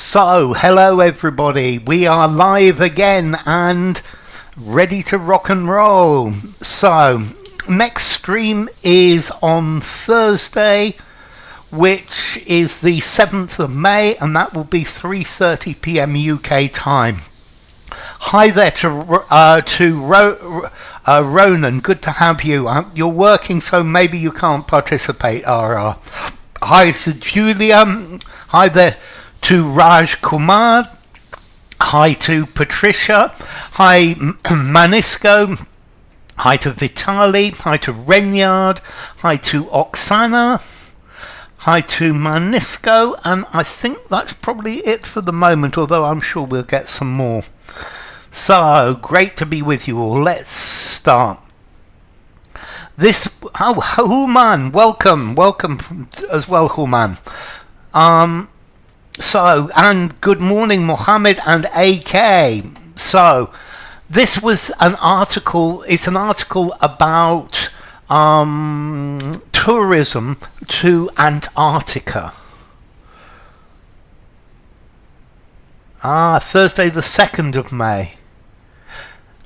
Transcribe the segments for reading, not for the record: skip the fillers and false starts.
So, hello everybody, we are live again and ready to rock and roll. So, next stream is on Thursday, which is the 7th of May, and that will be 3:30 p.m. UK time. Hi there to Ronan, good to have you. You're working, so maybe you can't participate, RR. Hi to Julia, hi there to Raj Kumar, hi to Patricia, hi Manisco, hi to Vitali, hi to Renyard, hi to Oksana, hi to Manisco, and I think that's probably it for the moment, although I'm sure we'll get some more. So, great to be with you all. Let's start. Human, welcome as well, Human. So, and good morning, Mohammed and AK. So, this was an article, it's an article about tourism to Antarctica. Thursday the 2nd of May.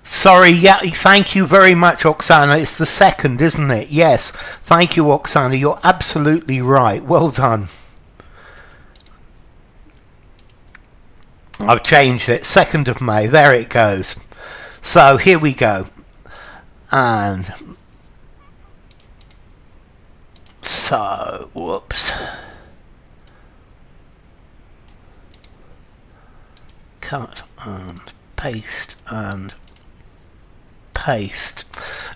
Sorry, yeah, thank you very much, Oksana. It's the 2nd, isn't it? Yes, thank you, Oksana. You're absolutely right. Well done. I've changed it. 2nd of May. There it goes. So here we go. And so, whoops. Cut and paste and paste.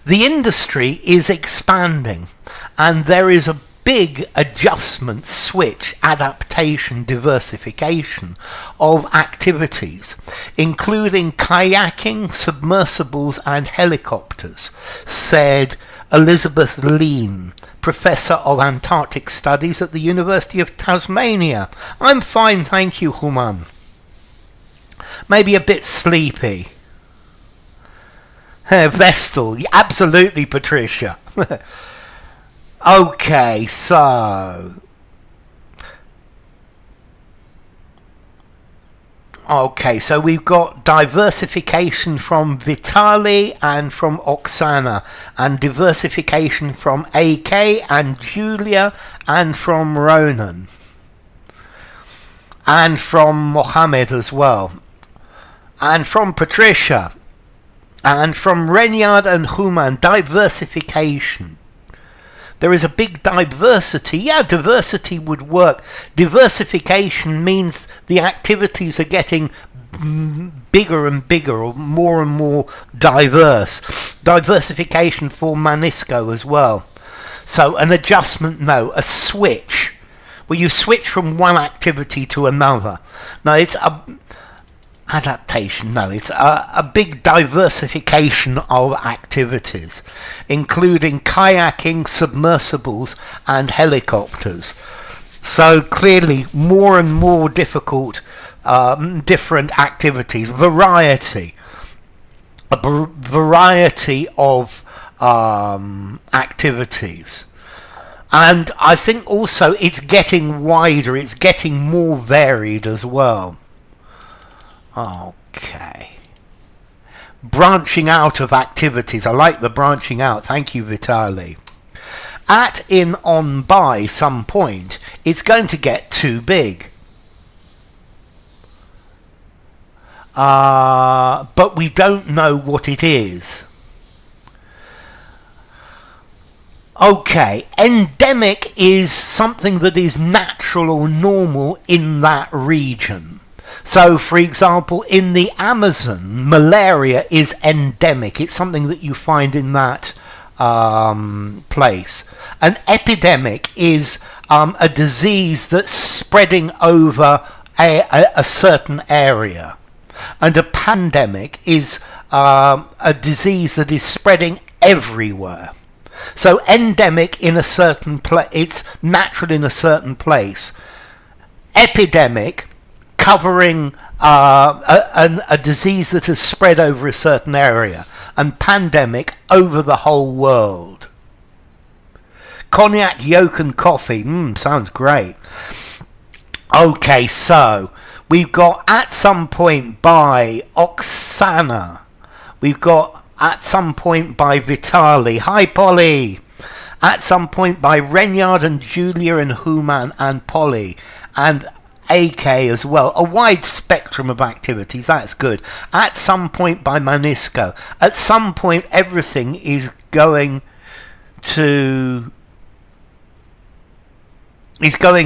The industry is expanding, and there is a big adjustment, switch, adaptation, diversification of activities, including kayaking, submersibles and helicopters, said Elizabeth Leane, Professor of Antarctic Studies at the University of Tasmania. I'm fine, thank you, Human. Maybe a bit sleepy. Vestal, absolutely, Patricia. Okay, so we've got diversification from Vitali and from Oksana, and diversification from AK and Julia and from Ronan and from Mohammed as well, and from Patricia and from Renyard and Human. Diversification. There is a big diversity. Yeah, diversity would work. Diversification means the activities are getting bigger and bigger, or more and more diverse. Diversification for Manisco as well. So an adjustment, no, a switch, where you switch from one activity to another. No, it's a adaptation, no, it's a big diversification of activities, including kayaking, submersibles and helicopters. So clearly more and more difficult, different activities, variety of activities. And I think also it's getting wider, it's getting more varied as well. Okay. Branching out of activities. I like the branching out. Thank you, Vitali. At, in, on, by some point, it's going to get too big. But we don't know what it is. Okay. Endemic is something that is natural or normal in that region. So, for example, in the Amazon, malaria is endemic. It's something that you find in that place. An epidemic is a disease that's spreading over a certain area. And a pandemic is a disease that is spreading everywhere. So, endemic in a certain place, it's natural in a certain place. Epidemic, covering a disease that has spread over a certain area, and pandemic over the whole world. Cognac, yolk and coffee, sounds great. Okay, so We've got At Some Point by Oksana. We've got At Some Point by Vitali. Hi, Polly. At Some Point by Renyard and Julia and Human and Polly. And AK as well. A wide spectrum of activities. That's good. At Some Point by Manisco. At some point, everything is going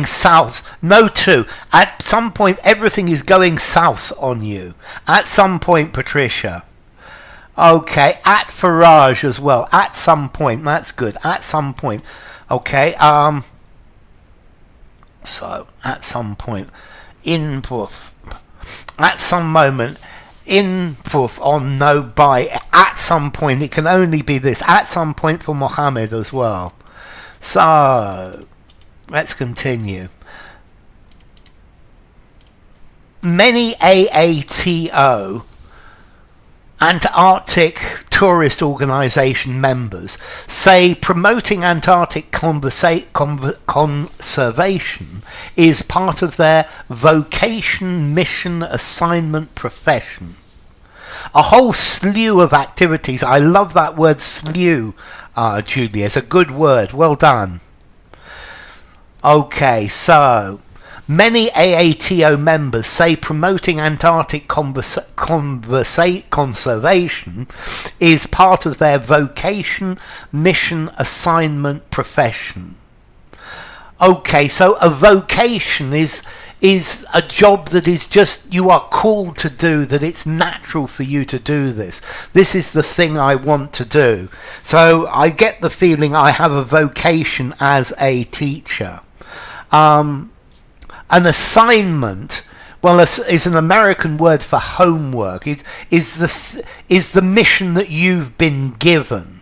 south. No, two. At some point, everything is going south on you. At some point, Patricia. Okay, at Farage as well. At some point, that's good. At some point. Okay, so, at some point. Input. At some moment. Input on no by. At some point, it can only be this. At some point for Mohammed as well. So, let's continue. Many AATO, Antarctic Tourist Organization members, say promoting Antarctic conservation is part of their vocation, mission, assignment, profession. A whole slew of activities. I love that word slew, Julia. It's a good word. Well done. Okay, so many AATO members say promoting Antarctic conservation is part of their vocation, mission, assignment, profession. Okay, so a vocation is a job that is just, you are called to do, that it's natural for you to do this. This is the thing I want to do. So I get the feeling I have a vocation as a teacher. An assignment, well, is an American word for homework. Is the mission that you've been given.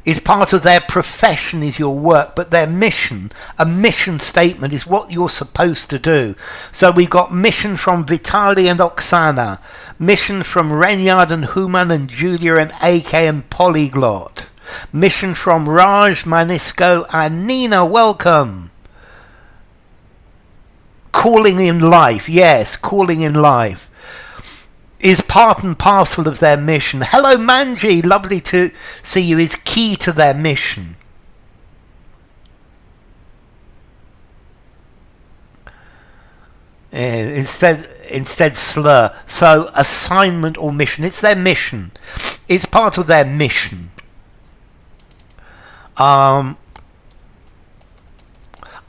Is part of their profession is your work, but their mission, a mission statement, is what you're supposed to do. So we've got mission from Vitali and Oksana, mission from Renyard and Human and Julia and AK and Polyglot, mission from Raj, Manisco and Nina. Welcome. Calling in life, yes, calling in life is part and parcel of their mission. Hello Manji, lovely to see you, is key to their mission. Instead slur. So assignment or mission, it's their mission. It's part of their mission.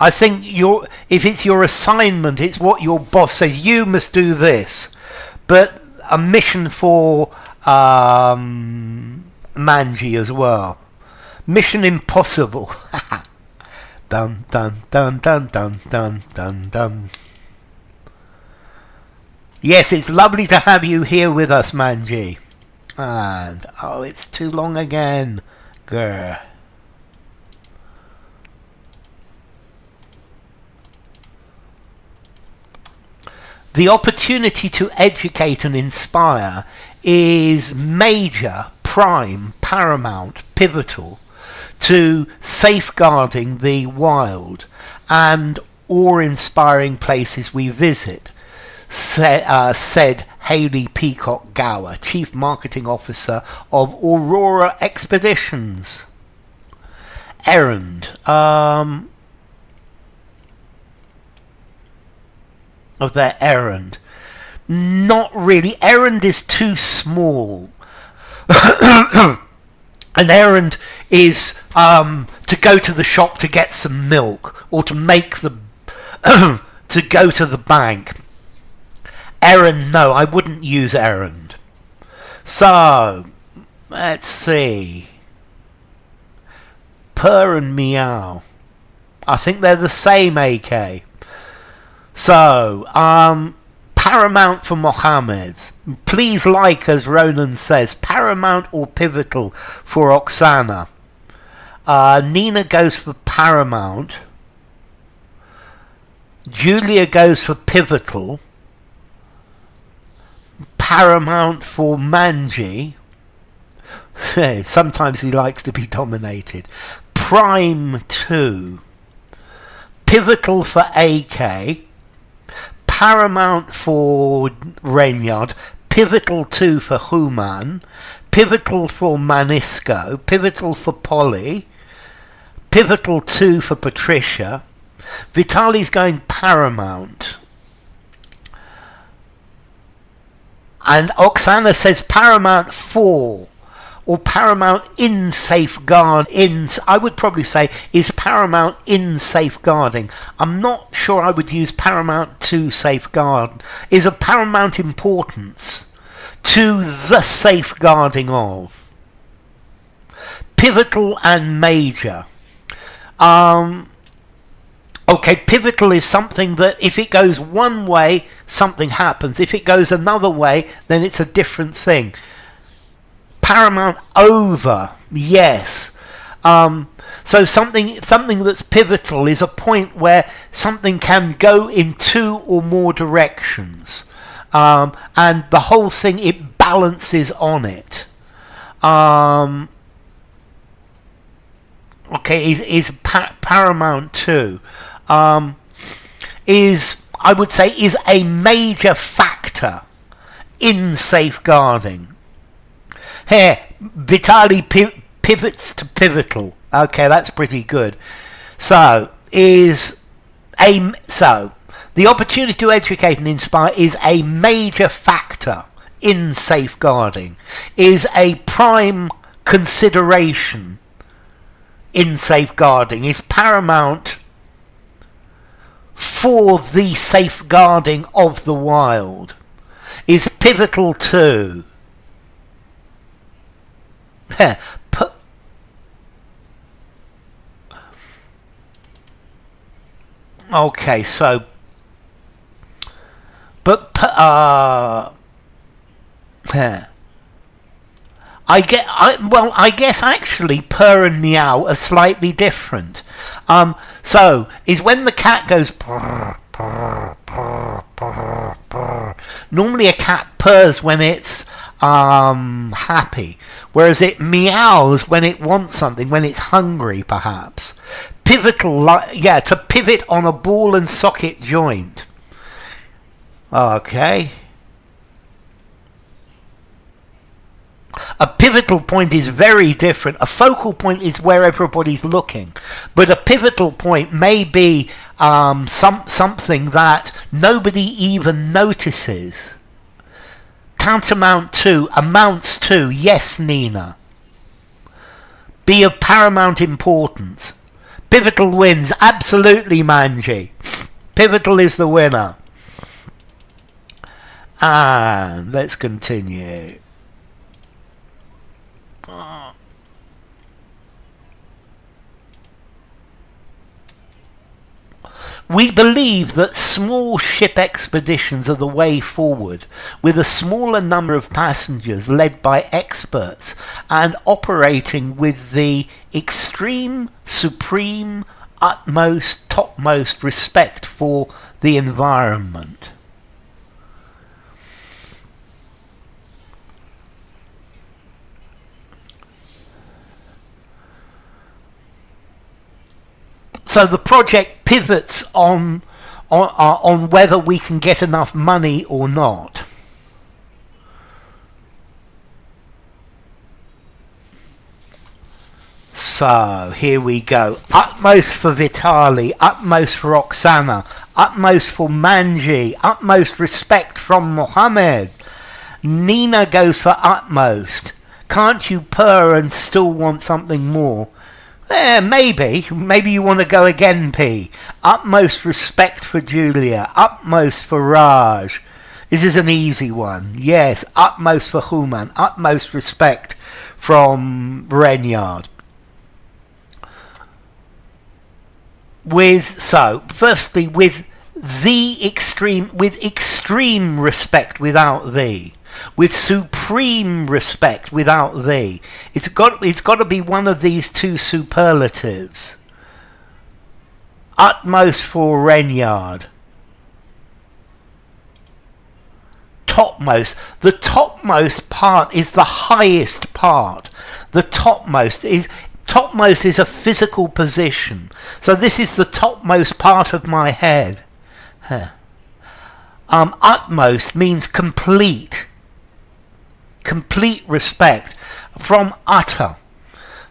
I think if it's your assignment, it's what your boss says, you must do this. But a mission for Manji as well. Mission Impossible. Dun dun dun dun dun dun dun dun. Yes, it's lovely to have you here with us, Manji. And oh, it's too long again. Grr. The opportunity to educate and inspire is major, prime, paramount, pivotal to safeguarding the wild and awe-inspiring places we visit, said Hayley Peacock-Gower, Chief Marketing Officer of Aurora Expeditions. Errand. Of their errand. Not really. Errand is too small. An errand is to go to the shop to get some milk, or to make the to go to the bank. Errand, no, I wouldn't use errand. So let's see. Purr and meow. I think they're the same, AK. So, paramount for Mohammed. Please like, as Ronan says, paramount or pivotal for Oksana. Nina goes for paramount. Julia goes for pivotal. Paramount for Manji. Sometimes he likes to be dominated. Prime 2. Pivotal for AK. paramount for Renyard, pivotal 2 for Human, pivotal for Manisco, pivotal for Polly, pivotal 2 for Patricia. Vitali's going paramount. And Oksana says paramount 4, or paramount in safeguard. I would probably say is paramount in safeguarding. I'm not sure I would use paramount to safeguard. Is of paramount importance to the safeguarding of. Pivotal and major. Okay, pivotal is something that if it goes one way, something happens. If it goes another way, then it's a different thing. Paramount over, yes. So something that's pivotal is a point where something can go in 2 or more directions. And the whole thing, it balances on it. Okay, is paramount 2. I would say is a major factor in safeguarding. Here, Vitali pivots to pivotal. Okay, that's pretty good. So the opportunity to educate and inspire is a major factor in safeguarding, is a prime consideration in safeguarding, is paramount for the safeguarding of the wild, is pivotal to. Okay, so I guess actually purr and meow are slightly different. So is when the cat goes purr, purr, purr, purr, purr. Normally a cat purrs when it's happy, whereas it meows when it wants something, when it's hungry perhaps. Pivotal, to pivot on a ball and socket joint. Okay. A pivotal point is very different. A focal point is where everybody's looking, but a pivotal point may be something that nobody even notices. Tantamount to, amounts to, yes, Nina. Be of paramount importance. Pivotal wins, absolutely, Manji. Pivotal is the winner. And let's continue. We believe that small ship expeditions are the way forward, with a smaller number of passengers led by experts and operating with the extreme, supreme, utmost, topmost respect for the environment. So the project pivots on whether we can get enough money or not. So here we go. Utmost for Vitali, utmost for Oksana, utmost for Manji, utmost respect from Mohammed. Nina goes for utmost. Can't you purr and still want something more? Maybe you want to go again, P. Utmost respect for Julia. Utmost for Raj. This is an easy one. Yes, utmost for Human. Utmost respect from Renyard. Firstly, with extreme respect without thee. With supreme respect without thee. It's got to be one of these two superlatives. Utmost for Renyard. Topmost. The topmost part is the highest part. The topmost is a physical position. So this is the topmost part of my head. Utmost means complete respect, from utter.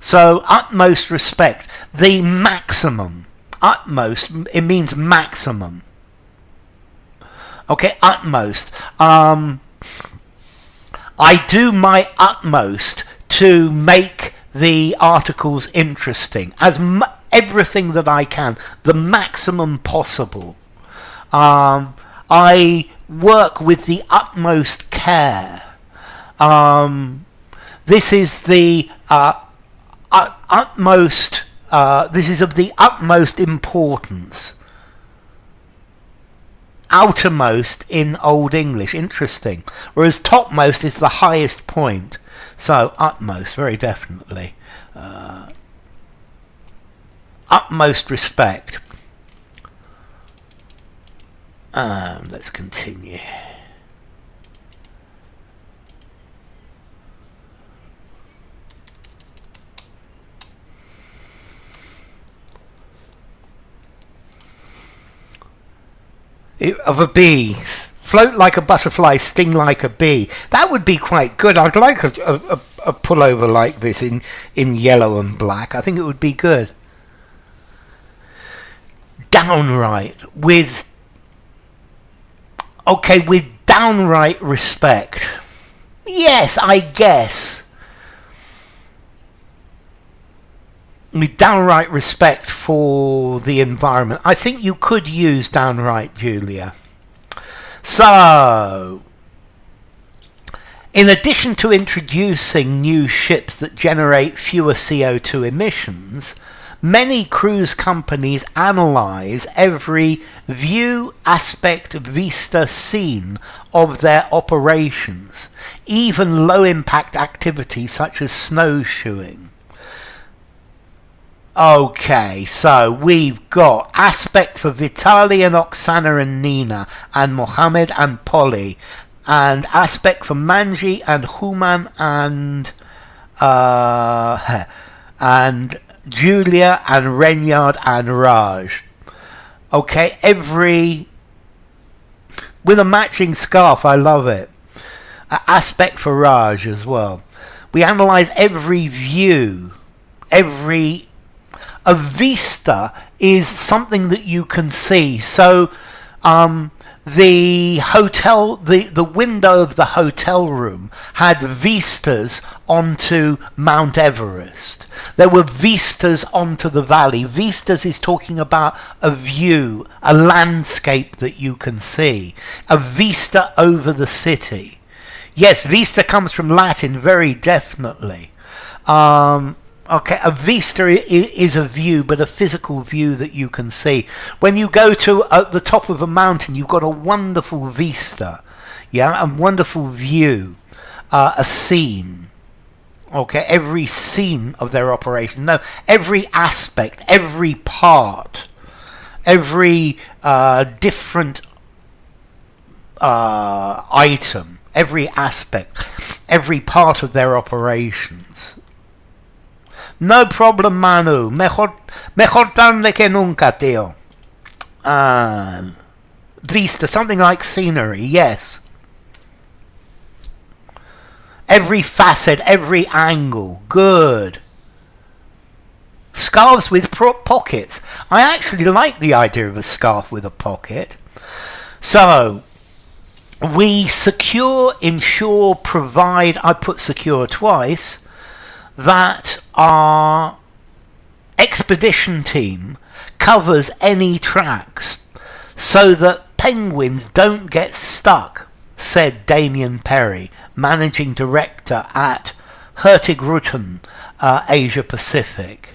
So utmost respect, the maximum. Utmost, it means maximum. Okay, utmost. I do my utmost to make the articles interesting, as everything that I can, the maximum possible. I work with the utmost care. This is the utmost. This is of the utmost importance. Outermost in Old English, interesting. Whereas topmost is the highest point. So utmost, very definitely. Utmost respect. Let's continue. Of a bee. Float like a butterfly, sting like a bee. That would be quite good. I'd like a pullover like this in yellow and black. I think it would be good. Downright. With downright respect. Yes, I guess. With downright respect for the environment. I think you could use downright, Julia. So, in addition to introducing new ships that generate fewer CO2 emissions, many cruise companies analyze every view, aspect, vista, scene of their operations, even low-impact activities such as snowshoeing. Okay, so we've got aspect for Vitaly and Oksana and Nina and Mohammed and Polly, and aspect for Manji and Human and Julia and Renyard and Raj. Okay, with a matching scarf, I love it. Aspect for Raj as well. We analyse every view, a vista is something that you can see. So the hotel, the window of the hotel room had vistas onto Mount Everest. There were vistas onto the valley. Vistas is talking about a view, a landscape that you can see. A vista over the city. Yes, vista comes from Latin, very definitely. Okay, a vista is a view, but a physical view that you can see. When you go to the top of a mountain, you've got a wonderful vista, yeah, a wonderful view, a scene. Okay, every scene of their operation. No, every aspect, every part, every different item, every aspect, every part of their operations. No problem, Manu. Mejor tarde que nunca, tío. Vista, something like scenery, yes. Every facet, every angle. Good. Scarves with pockets. I actually like the idea of a scarf with a pocket. So, we secure, ensure, provide, I put secure twice, that our expedition team covers any tracks so that penguins don't get stuck, said Damien Perry, managing director at Hurtigruten, Asia Pacific.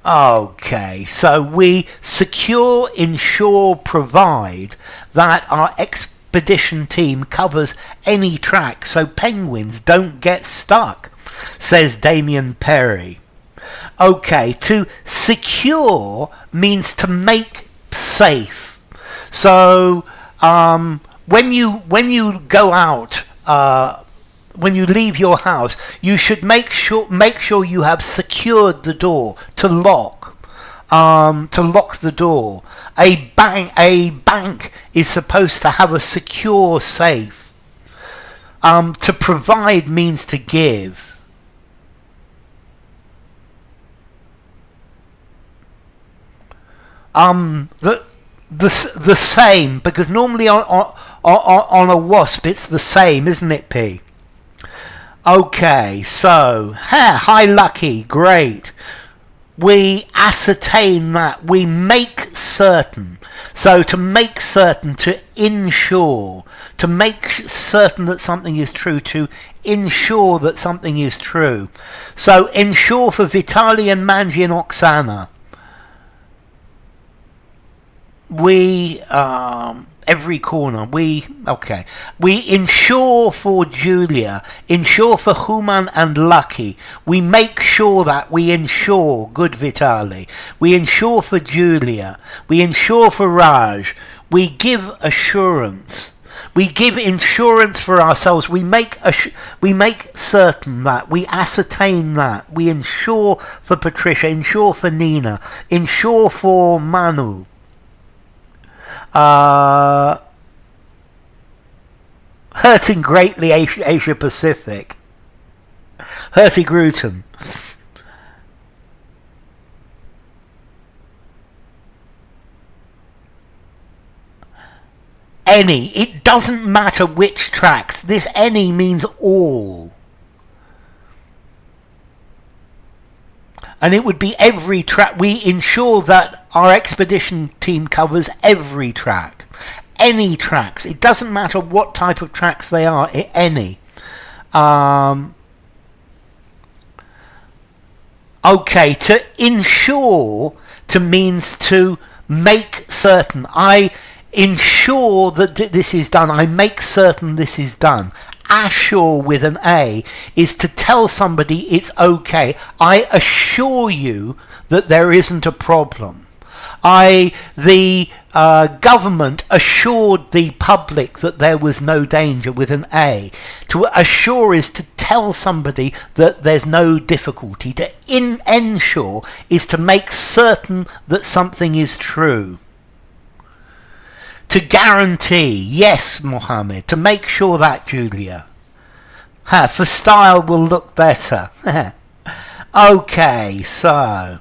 Okay, so we secure, ensure, provide that our expedition team covers any track so penguins don't get stuck, says Damien Perry. Okay, to secure means to make safe. So when you go out, when you leave your house, you should make sure you have secured the door to lock. to lock the door. A bank is supposed to have a secure safe. To provide means to give. The same, because normally on a wasp it's the same, isn't it, P? Okay, so hi Lucky, great. We ascertain that, we make certain. So to make certain, to ensure, to make certain that something is true, to ensure that something is true. So ensure for Vitali and Manji and Oksana. We every corner we ensure for Julia, ensure for Human and Lucky. We make sure that we ensure, good Vitali. We ensure for Julia, we ensure for Raj. We give assurance, we give insurance for ourselves. We make certain that, we ascertain that, we ensure for Patricia, ensure for Nina, ensure for Manu. Hurting greatly Asia Pacific. Hurty Gruton. Any. It doesn't matter which tracks. This any means all. And it would be every track. We ensure that our expedition team covers every track. Any tracks. It doesn't matter what type of tracks they are. Any. Okay, to ensure means to make certain. I ensure that this is done. I make certain this is done. Assure with an A is to tell somebody it's okay. I assure you that there isn't a problem. The government assured the public that there was no danger with an A. To assure is to tell somebody that there's no difficulty. To ensure is to make certain that something is true. To guarantee, yes, Mohammed. To make sure that, Julia. For style will look better. Okay, so.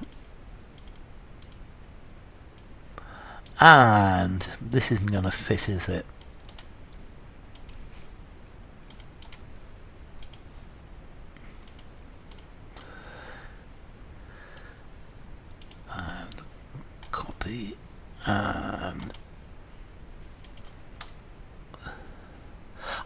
And this isn't going to fit, is it? And copy and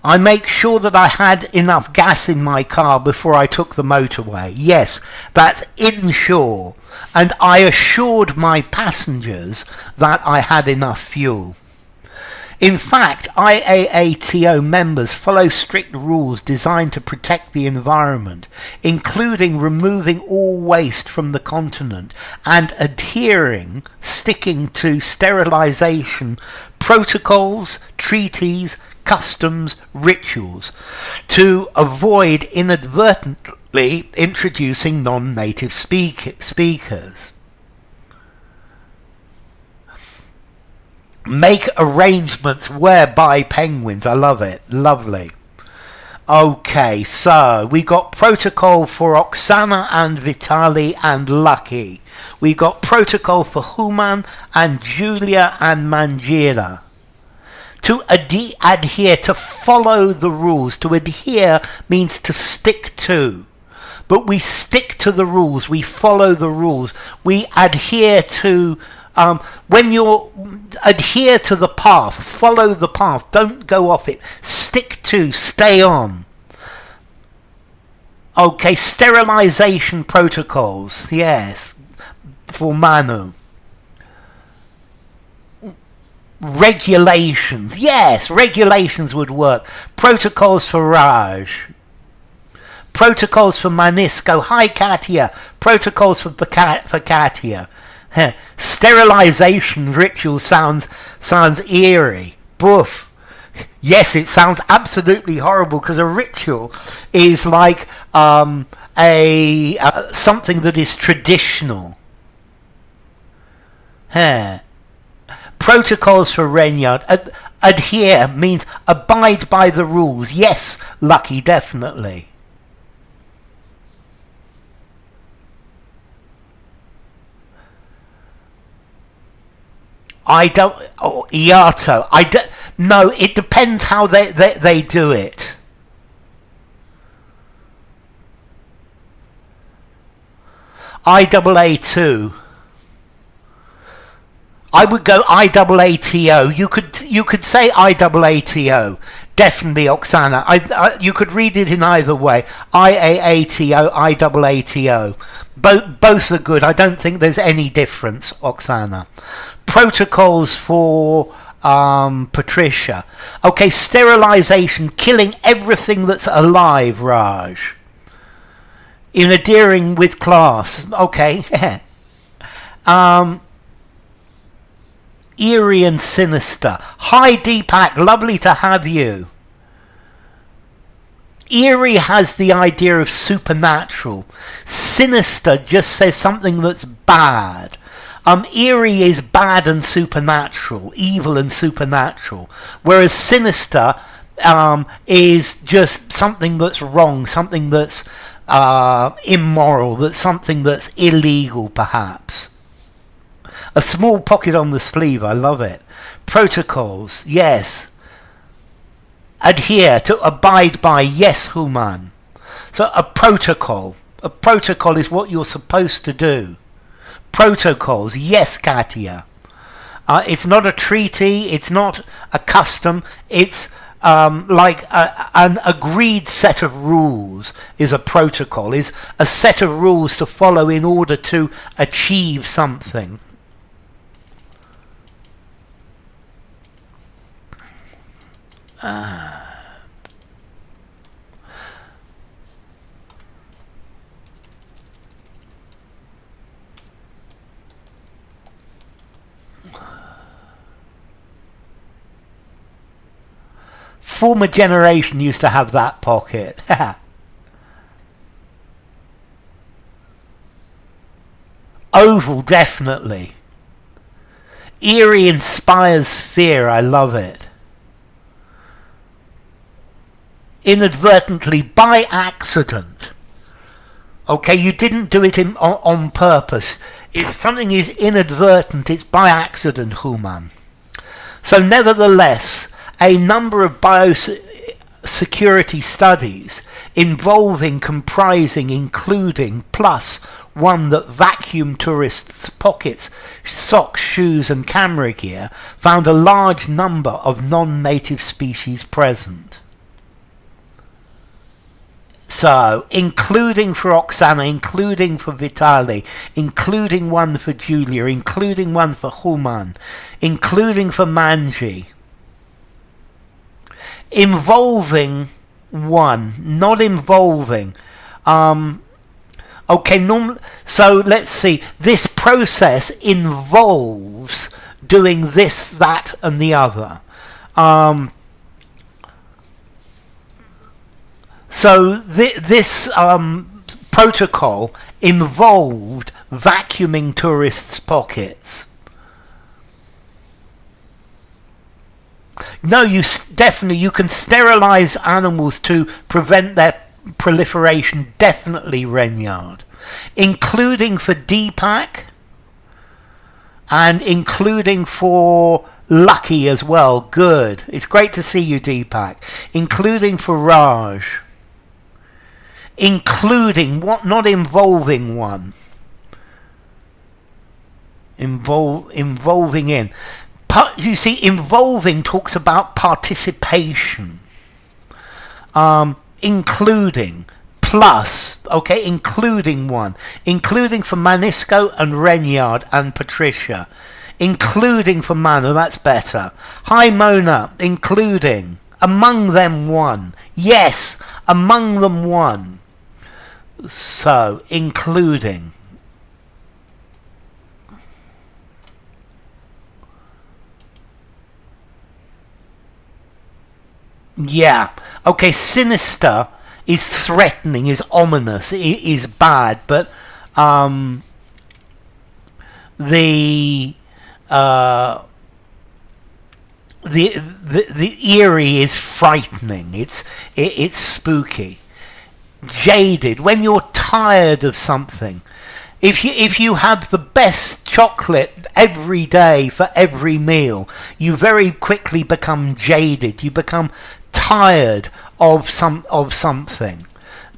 I make sure that I had enough gas in my car before I took the motorway. Yes, that's ensure. And I assured my passengers that I had enough fuel. In fact, AATO members follow strict rules designed to protect the environment, including removing all waste from the continent and sticking to sterilization protocols, treaties, customs, rituals, to avoid inadvertently introducing non-native speakers. Make arrangements whereby penguins. I love it. Lovely. Okay, so we got protocol for Oksana and Vitali and Lucky. We got protocol for Human and Julia and Manjira. To adhere, to follow the rules. To adhere means to stick to. But we stick to the rules. We follow the rules. We adhere to... when you adhere to the path, follow the path. Don't go off it. Stick to, stay on. Okay, sterilization protocols. Yes, for Manu. Regulations. Yes, regulations would work. Protocols for Raj. Protocols for Manisco. Hi, Katia. Protocols for Katia. Sterilization ritual sounds eerie. Boof. Yes, it sounds absolutely horrible because a ritual is like something that is traditional. Huh. Protocols for Renyard. Adhere means abide by the rules. Yes, Lucky, definitely. AATO. No, it depends how they do it. IAATO. I would go IAATO. You could say IAATO. Definitely, Oksana. You could read it in either way. IAATO, IAATO. Both are good. I don't think there's any difference, Oksana. Protocols for Patricia. Okay, sterilization, killing everything that's alive, Raj. In adhering with class. Okay. Eerie and sinister. Hi Deepak, lovely to have you. Eerie has the idea of supernatural. Sinister just says something that's bad. Eerie is bad and supernatural, evil and supernatural, whereas sinister is just something that's wrong, something that's immoral, that's something that's illegal perhaps. A small pocket on the sleeve, I love it. Protocols, yes. Adhere, to abide by, yes, Human. So a protocol is what you're supposed to do. Protocols, yes, Katia. It's not a treaty, it's not a custom, it's like an agreed set of rules is a protocol, is a set of rules to follow in order to achieve something. Former generation used to have that pocket. Oval, definitely. Eerie inspires fear, I love it. Inadvertently, by accident. Okay, you didn't do it on purpose. If something is inadvertent, it's by accident, Human. So nevertheless, a number of biosecurity studies comprising, including, plus one that vacuum tourists' pockets, socks, shoes and camera gear, found a large number of non-native species present. So, including for Oksana, including for Vitali, including one for Julia, including one for Human, including for Manji. Involving one, not involving. Okay, so let's see. This process involves doing this, that, and the other. So this protocol involved vacuuming tourists' pockets. No, you can sterilize animals to prevent their proliferation, definitely, Renyard. Including for Deepak and including for Lucky as well. Good. It's great to see you, Deepak. Including for Raj. Including, what, not involving one. Involving in. You see, involving talks about participation. Including, plus, okay, including one. Including for Manisco and Renyard and Patricia. Including for Manu, that's better. Hi Mona, including. Among them one. Yes, among them one. So, including. Yeah. Okay, sinister is threatening, is ominous, is bad, but the the eerie is frightening. It's spooky. Jaded, when you're tired of something. If you have the best chocolate every day for every meal, you very quickly become jaded. You become tired of something,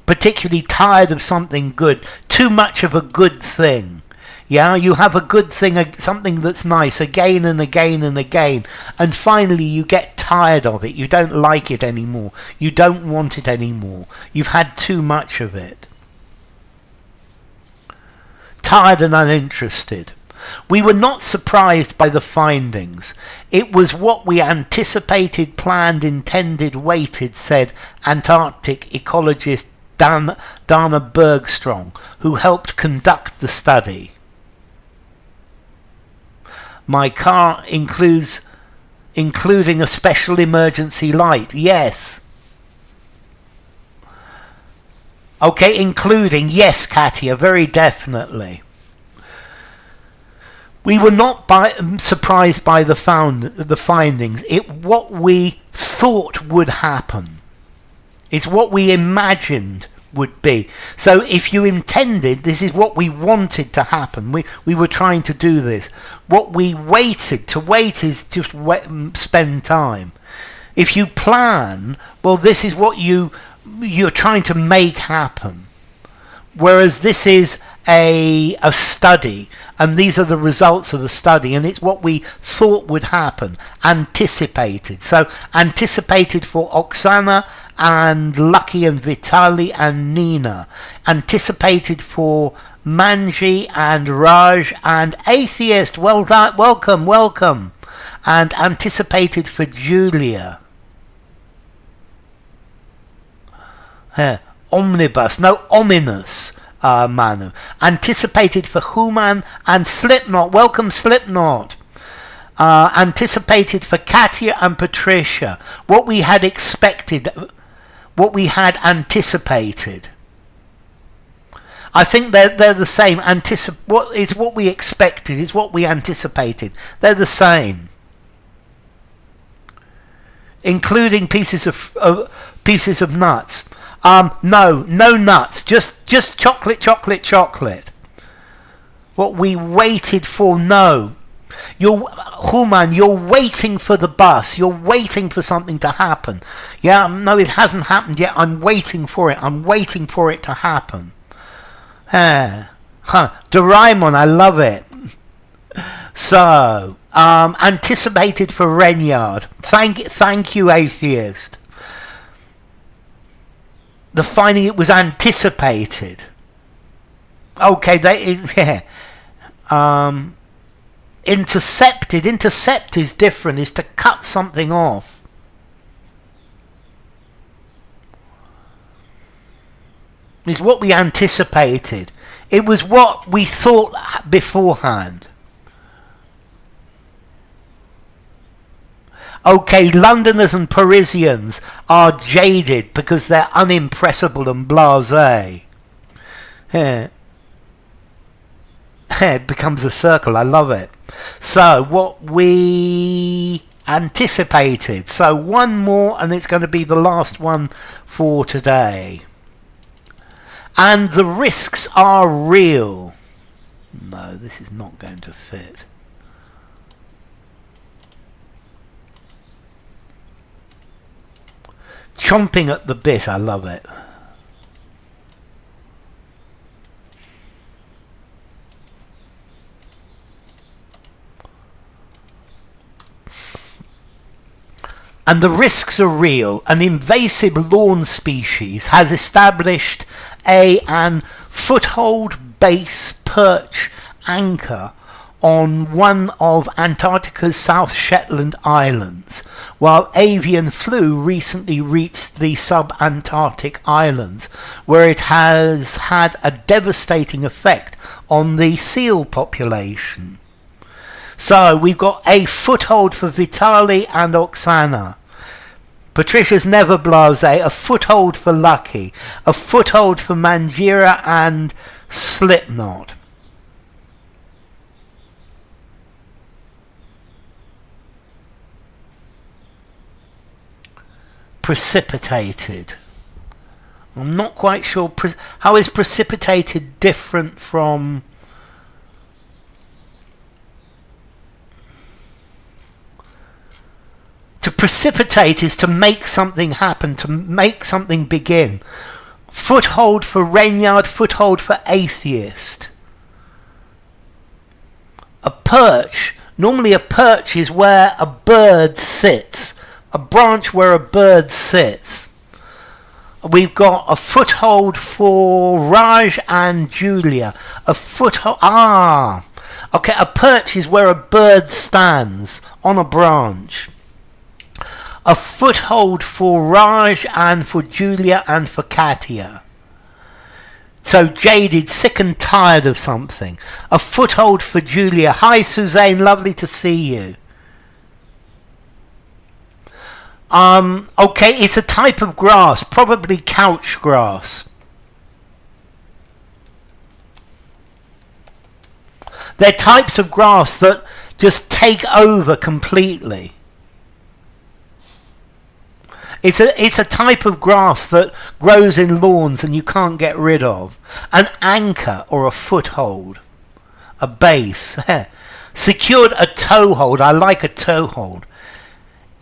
particularly tired of something good. Too much of a good thing. Yeah, you have a good thing, something that's nice, again and again and again, and finally you get tired of it. You don't like it anymore. You don't want it anymore. You've had too much of it. Tired and uninterested. We were not surprised by the findings. It was what we anticipated, planned, intended, waited, said Antarctic ecologist Dana Bergstrom, who helped conduct the study. My car including a special emergency light. Yes. Okay, including. Yes, Katia, very definitely. We were not surprised by the findings. What we thought would happen. It's what we imagined would be. So if you intended, this is what we wanted to happen. We were trying to do this. What we waited, to wait is just spend time. If you plan, well, this is what you're trying to make happen. Whereas this is a study, and these are the results of the study, and it's what we thought would happen, anticipated. So anticipated for Oksana and Lucky and Vitali and Nina, anticipated for Manji and Raj and Atheist. Well done, welcome, and anticipated for Julia. Omnibus, no, ominous. Manu. Anticipated for Human and Slipknot. Welcome, Slipknot. Anticipated for Katia and Patricia. What we had expected, what we had anticipated. I think they're the same. What is what we expected is what we anticipated. They're the same. Including pieces of nuts. No nuts. Just chocolate. What we waited for, no. You're waiting for the bus. You're waiting for something to happen. Yeah, no, it hasn't happened yet. I'm waiting for it. I'm waiting for it to happen. Doraemon, I love it. So, anticipated for Renyard. Thank you, Atheist. The finding, it was anticipated. Okay, intercepted. Intercept is different, is to cut something off. It's what we anticipated. It was what we thought beforehand. Okay, Londoners and Parisians are jaded because they're unimpressible and blasé. It becomes a circle. I love it. So, what we anticipated. So, one more, and it's going to be the last one for today. And the risks are real. No, this is not going to fit. Chomping at the bit, I love it. And the risks are real. An invasive lawn species has established an foothold base perch anchor on one of Antarctica's South Shetland Islands, while avian flu recently reached the sub-Antarctic islands, where it has had a devastating effect on the seal population. So we've got a foothold for Vitali and Oksana. Patricia's never blasé. A foothold for Lucky. A foothold for Manjira and Slipknot. precipitated. I'm not quite sure. How is precipitated different from... To precipitate is to make something happen, to make something begin. Foothold for Renyard, foothold for atheist. A perch. Normally a perch is where a bird sits. A branch where a bird sits. We've got a foothold for Raj and Julia. A foothold... Okay, a perch is where a bird stands on a branch. A foothold for Raj and for Julia and for Katia. So jaded, sick and tired of something. A foothold for Julia. Hi Suzanne, lovely to see you. Okay, it's a type of grass, probably couch grass. They're types of grass that just take over completely. It's a type of grass that grows in lawns and you can't get rid of. An anchor or a foothold. A base. Secured a toehold. I like a toehold.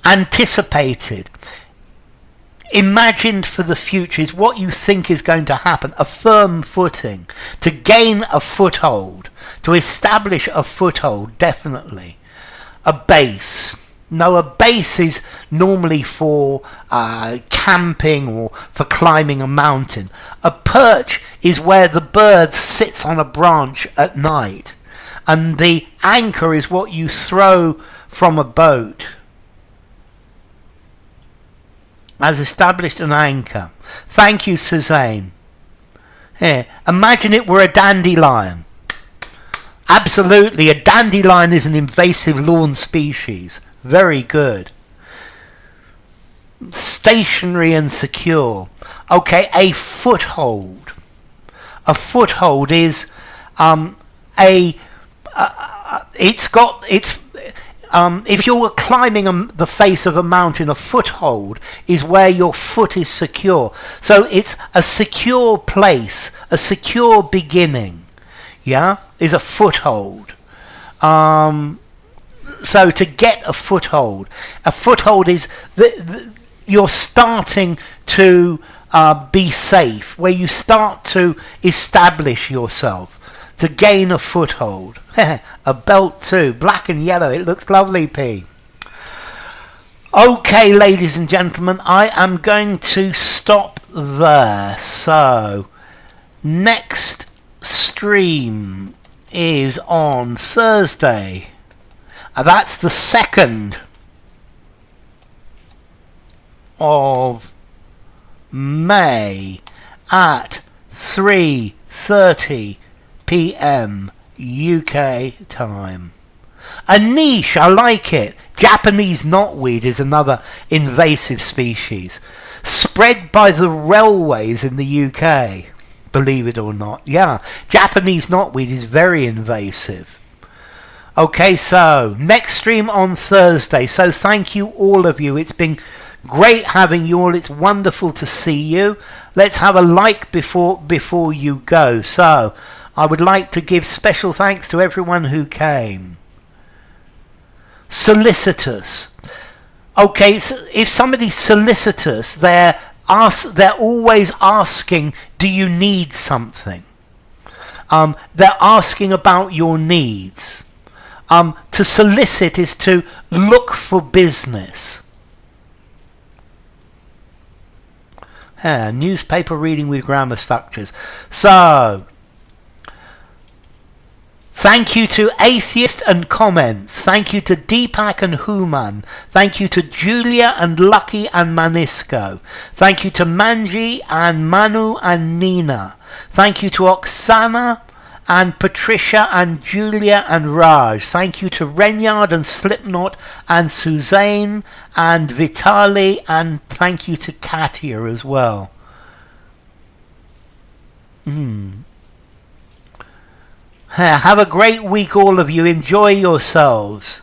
Anticipated. Imagined for the future is what you think is going to happen. A firm footing. To gain a foothold. To establish a foothold, definitely. A base. No, a base is normally for camping or for climbing a mountain. A perch is where the bird sits on a branch at night. And the anchor is what you throw from a boat. Has established an anchor. Thank you, Suzanne. Here, imagine it were a dandelion. Absolutely, a dandelion is an invasive lawn species. Very good. Stationary and secure. Okay, a foothold. A foothold is if you're climbing the face of a mountain, a foothold is where your foot is secure. So it's a secure place, a secure beginning. Yeah, is a foothold. So to get a foothold is you're starting to be safe, where you start to establish yourself, to gain a foothold. A belt too, black and yellow, it looks lovely, P. Okay, ladies and gentlemen, I am going to stop there. So, next stream is on Thursday. That's the 2nd of May at 3:30 p.m. UK time. A niche, I like it. Japanese knotweed is another invasive species. Spread by the railways in the UK, believe it or not. Yeah, Japanese knotweed is very invasive. Okay, so next stream on Thursday. So thank you all of you. It's been great having you all. It's wonderful to see you. Let's have a like before you go. So I would like to give special thanks to everyone who came. Solicitous. Okay, so if somebody's solicitous, they're always asking, do you need something? They're asking about your needs. To solicit is to look for business. Newspaper reading with grammar structures. So, thank you to Atheist and Comments. Thank you to Deepak and Human. Thank you to Julia and Lucky and Manisco. Thank you to Manji and Manu and Nina. Thank you to Oksana and Patricia and Julia and Raj. Thank you to Renyard and Slipknot and Suzanne and Vitali, and thank you to Katia as well. Have a great week, all of you. Enjoy yourselves.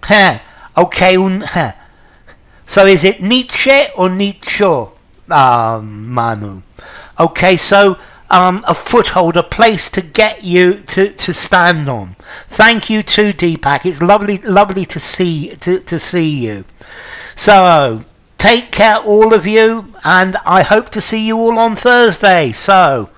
Okay. So is it Nietzsche or Nietzsche? Manu. Okay, so a foothold, a place to get you to stand on. Thank you too, Deepak. It's lovely to see you. So take care, all of you, and I hope to see you all on Thursday. So